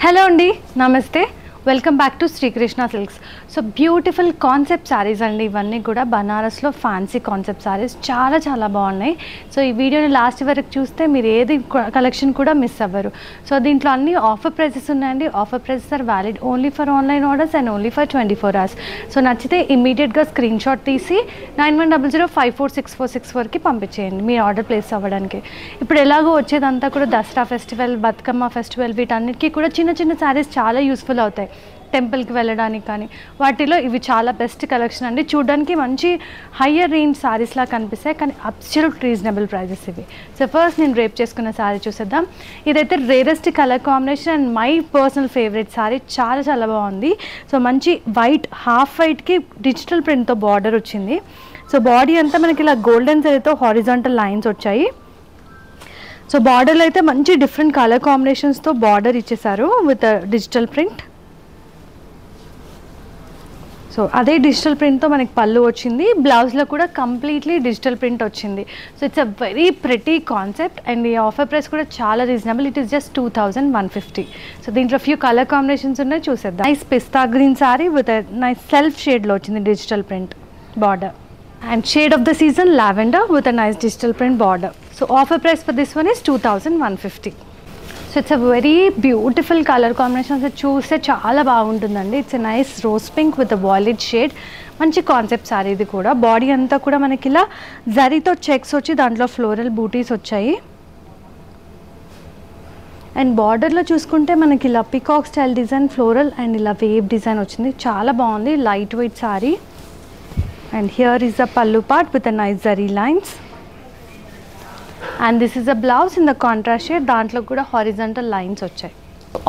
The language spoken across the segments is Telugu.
హలో అండి, నమస్తే. Welcome back to Sri Krishna silks. So beautiful concept saris అండి ఇవన్నీ కూడా. బనారస్లో ఫ్యాన్సీ కాన్సెప్ట్ శారీస్ చాలా చాలా బాగున్నాయి. సో ఈ వీడియోని లాస్ట్ వరకు చూస్తే మీరు ఏది కలెక్షన్ కూడా మిస్ అవ్వరు. సో దీంట్లో అన్ని ఆఫర్ ప్రైసెస్ ఉన్నాయండి. Offer prices are valid only for online orders and only for 24 hours. So నచ్చితే ఇమీడియట్గా స్క్రీన్ షాట్ తీసి 9100546464కి పంపించేయండి మీ ఆర్డర్ ప్లేస్ అవ్వడానికి. ఇప్పుడు ఎలాగో వచ్చేదంతా కూడా దసరా ఫెస్టివల్, బతుకమ్మ ఫెస్టివల్, వీటన్నిటికీ కూడా చిన్న చిన్న శారీస్ చాలా యూస్ఫుల్ అవుతాయి టెంపుల్కి వెళ్ళడానికి. కానీ వాటిలో ఇవి చాలా బెస్ట్ కలెక్షన్ అండి. చూడడానికి మంచి హయ్యర్ రేంజ్ శారీస్లా కనిపిస్తాయి, కానీ అబ్సల్యూట్ రీజనబుల్ ప్రైజెస్ ఇవి. సో ఫస్ట్ నేను రేప్ చేసుకున్న శారీ చూసేద్దాం. ఇదైతే rarest colour combination and my personal favourite sari. చాలా చాలా బాగుంది. సో మంచి వైట్, హాఫ్ వైట్కి డిజిటల్ ప్రింట్తో బార్డర్ వచ్చింది. సో బాడీ అంతా మనకి ఇలా గోల్డెన్ జరీతో హారిజాంటల్ లైన్స్ వచ్చాయి. సో బార్డర్లో అయితే మంచి డిఫరెంట్ కలర్ కాంబినేషన్స్తో బార్డర్ ఇచ్చేసారు విత్ డిజిటల్ ప్రింట్. సో అదే డిజిటల్ ప్రింట్తో మనకి పళ్ళు వచ్చింది. బ్లౌజ్లో కూడా కంప్లీట్లీ డిజిటల్ ప్రింట్ వచ్చింది. So it's a very pretty concept and ఈ ఆఫర్ ప్రైస్ కూడా చాలా reasonable. It is just 2150. So దీంట్లో ఫ్యూ కలర్ కాంబినేషన్స్ ఉన్నాయి, చూసేద్దాం. Nice pista green sorry with nice self షేడ్లో వచ్చింది digital print border. And shade of the season lavender with a nice digital print border. So offer price for this one is 2150. So it's a very beautiful colour combination. So చూస్తే చాలా బాగుంటుందండి. It's a nice rose pink with violet shade. మంచి కాన్సెప్ట్ సారీ ఇది కూడా. బాడీ అంతా కూడా మనకి ఇలా జరీతో చెక్స్ వచ్చి దాంట్లో ఫ్లోరల్ బూటీస్ వచ్చాయి. అండ్ బార్డర్లో చూసుకుంటే మనకి ఇలా peacock style design, floral and ఇలా వేవ్ డిజైన్ వచ్చింది. చాలా బాగుంది. Light weight sari. And here is the pallu part with a nice zari lines. And this is a blouse in the contrast shade. దాంట్లో కూడా హారిజాంటల్ లైన్స్ వచ్చాయి.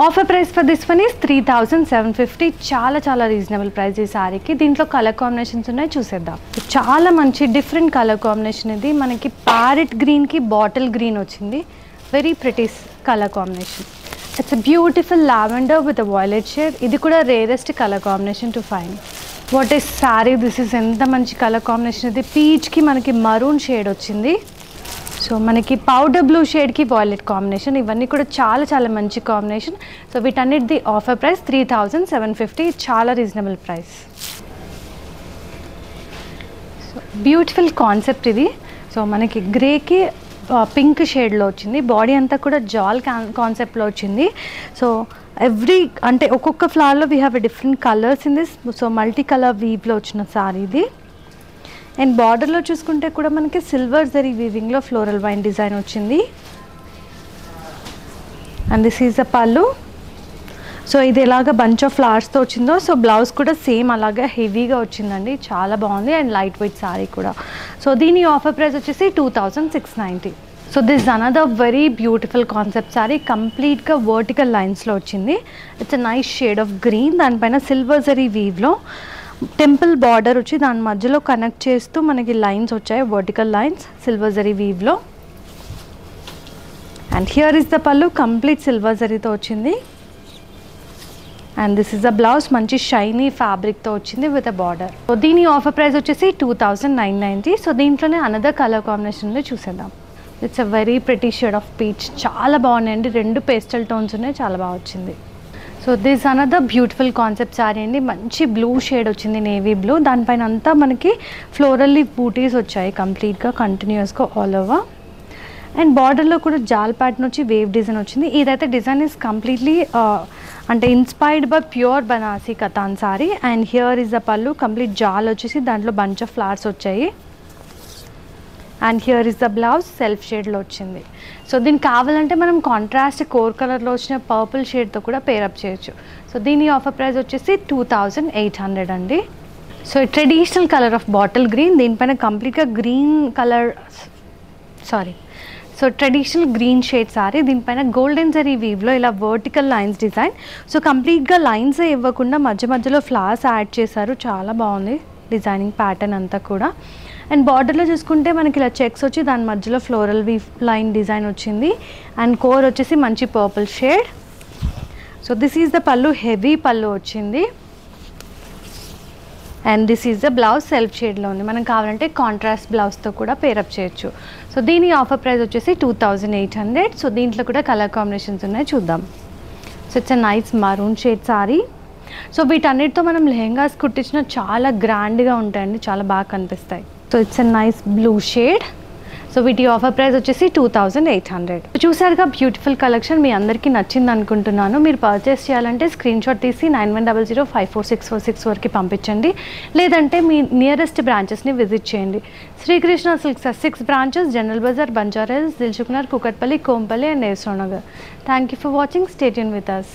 Offer price for this one is 3750. చాలా చాలా రీజనబుల్ ప్రైస్ ఈ సారీకి. దీంట్లో కలర్ కాంబినేషన్స్ ఉన్నాయి, చూసేద్దాం. చాలా మంచి డిఫరెంట్ కలర్ కాంబినేషన్ ఇది. మనకి ప్యారెట్ గ్రీన్కి బాటిల్ గ్రీన్ వచ్చింది. Very pretty colour combination. It's a beautiful lavender with a violet shade. ఇది కూడా rarest colour combination to find. What is sari this is. ఎంత మంచి కలర్ కాంబినేషన్ ఇది. పీచ్కి మనకి మరూన్ షేడ్ వచ్చింది. సో మనకి పౌడర్ బ్లూ షేడ్కి వాయిలెట్ కాంబినేషన్. ఇవన్నీ కూడా చాలా చాలా మంచి కాంబినేషన్. సో వీటన్నిటిది ఆఫర్ ప్రైస్ 3750. చాలా reasonable price. So beautiful concept ఇది. సో మనకి గ్రేకి పింక్ షేడ్లో వచ్చింది. బాడీ అంతా కూడా జాల్ కాన్సెప్ట్లో వచ్చింది. సో అంటే ఒక్కొక్క ఫ్లవర్లో we have a different colours in this. So multi colour వీవ్లో వచ్చిన సారీ ఇది. అండ్ బార్డర్లో చూసుకుంటే కూడా మనకి సిల్వర్ జరీ వీవింగ్లో ఫ్లోరల్ వైన్ డిజైన్ వచ్చింది. And this is a pallu. So ఇది ఎలాగ బంచ్ ఆఫ్ ఫ్లవర్స్తో వచ్చిందో, సో బ్లౌజ్ కూడా సేమ్ అలాగే హెవీగా వచ్చిందండి. చాలా బాగుంది. అండ్ లైట్ వెయిట్ సారీ కూడా. సో దీని ఆఫర్ ప్రైస్ వచ్చేసి 2690. So this another very beautiful concept sari. కంప్లీట్గా వర్టికల్ లైన్స్లో వచ్చింది. It's a nice shade of green. దానిపైన సిల్వర్ జరీ వీవ్లో టెంపుల్ బార్డర్ వచ్చి దాని మధ్యలో కనెక్ట్ చేస్తూ మనకి లైన్స్ వచ్చాయి, వర్టికల్ లైన్స్ సిల్వర్ జరీ వీవ్లో. And here is the pallu. Complete silver జరీతో వచ్చింది. And this is the blouse. మంచి షైనీ ఫ్యాబ్రిక్తో వచ్చింది విత్ అ బార్డర్. సో దీని ఆఫర్ ప్రైస్ వచ్చేసి 2990. సో దీంట్లోనే అనదర్ కలర్ కాంబినేషన్ ఉంది, చూసేద్దాం. It's a very pretty shade of peach. చాలా బాగున్నాయండి. రెండు పేస్టల్ టోన్స్ ఉన్నాయి. చాలా బాగా వచ్చింది. So this another beautiful concept sorry అండి. మంచి బ్లూ షేడ్ వచ్చింది, నేవీ బ్లూ. దానిపైన అంతా మనకి ఫ్లోరల్లీ బూటీస్ వచ్చాయి కంప్లీట్గా కంటిన్యూస్గా ఆల్ ఓవర్. అండ్ బార్డర్లో కూడా జాల్ ప్యాటర్న్ వచ్చి వేవ్ డిజైన్ వచ్చింది. ఇదైతే డిజైన్ ఇస్ కంప్లీట్లీ అంటే inspired by pure Banarasi katan sorry. And here is the pallu. Complete జాల్ వచ్చేసి దాంట్లో బంచ్ ఆఫ్ ఫ్లవర్స్ వచ్చాయి. And here is the blouse. Self షేడ్లో వచ్చింది. సో దీనికి కావాలంటే మనం కాంట్రాస్ట్ కోర్ కలర్లో వచ్చిన పర్పుల్ షేడ్తో కూడా పేరప్ చేయొచ్చు. సో దీని ఆఫర్ ప్రైస్ వచ్చేసి 2800 అండి. So traditional colour of bottle green. దీనిపైన కంప్లీట్గా green colour so traditional green shade sorry. దీనిపైన గోల్డెన్ జరీ వీవ్లో ఇలా వర్టికల్ లైన్స్ డిజైన్. సో కంప్లీట్గా లైన్స్ ఇవ్వకుండా మధ్య మధ్యలో ఫ్లవర్స్ యాడ్ చేశారు. చాలా బాగుంది డిజైనింగ్ ప్యాటర్న్ అంతా కూడా. అండ్ బార్డర్లో చూసుకుంటే మనకి ఇలా చెక్స్ వచ్చి దాని మధ్యలో ఫ్లోరల్ వీవ్ లైన్ డిజైన్ వచ్చింది. అండ్ కోర్ వచ్చేసి మంచి purple shade. So this is the పళ్ళు. హెవీ పళ్ళు వచ్చింది. And this is the blouse. Self షేడ్లో ఉంది. మనం కావాలంటే కాంట్రాస్ట్ బ్లౌజ్తో కూడా పేరప్ చేయొచ్చు. సో దీని ఆఫర్ ప్రైస్ వచ్చేసి 2800. సో దీంట్లో కూడా కలర్ కాంబినేషన్స్ ఉన్నాయి, చూద్దాం. So it's a nice maroon shade sorry. So వీటన్నిటితో మనం లెహెంగాస్ కుట్టించిన చాలా గ్రాండ్గా ఉంటాయండి, చాలా బాగా కనిపిస్తాయి. So it's a nice blue shade. So వీటి ఆఫర్ ప్రైస్ వచ్చేసి 2800. చూసారుగా బ్యూటిఫుల్ కలెక్షన్, మీ అందరికీ నచ్చింది అనుకుంటున్నాను. మీరు పర్చేస్ చేయాలంటే స్క్రీన్ షాట్ తీసి 9100544646 వరకు పంపించండి, లేదంటే మీ నియరెస్ట్ బ్రాంచెస్ని విజిట్ చేయండి. Srikrishna silks 6 branches, General Bazaar, Banjaras, Dilsukhnagar, Kukatpally, Kompally and నేర్సోనగర్. Thank you for watching. Stay tune with us.